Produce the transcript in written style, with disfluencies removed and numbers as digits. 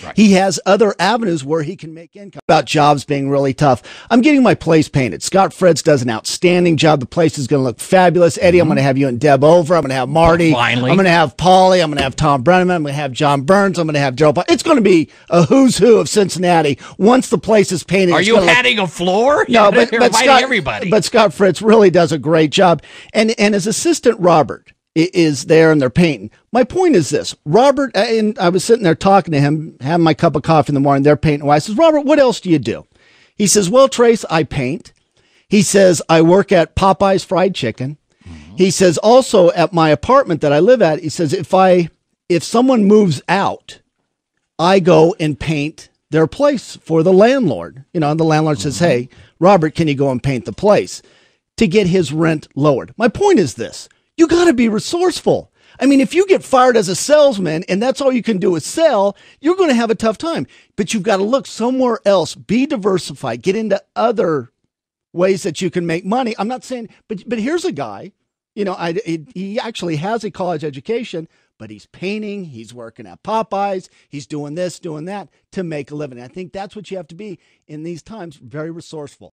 Right. He has other avenues where he can make income. About jobs being really tough. I'm getting my place painted. Scott Fritz does an outstanding job. The place is going to look fabulous. Eddie, I'm going to have you and Deb over. I'm going to have Marty. Finally. I'm going to have Paulie. I'm going to have Tom Brenneman. I'm going to have John Burns. I'm going to have Joe. It's going to be a who's who of Cincinnati once the place is painted. Are you adding a floor? No, but Scott, everybody. But Scott Fritz really does a great job. And his assistant, Robert, is there and they're painting. My point is this. Robert, and I was sitting there talking to him, having my cup of coffee in the morning. They're painting away. I says, Robert, what else do you do? He says, well, Trace, I paint. He says, I work at Popeye's Fried Chicken. Mm-hmm. He says, also at my apartment that I live at, he says, if someone moves out, I go and paint their place for the landlord. You know, and the landlord says, hey, Robert, can you go and paint the place to get his rent lowered? My point is this. You got to be resourceful. I mean, if you get fired as a salesman and that's all you can do is sell, you're going to have a tough time. But you've got to look somewhere else, be diversified, get into other ways that you can make money. I'm not saying, but here's a guy, you know, he actually has a college education, but he's painting, he's working at Popeyes, he's doing this, doing that to make a living. I think that's what you have to be in these times, very resourceful.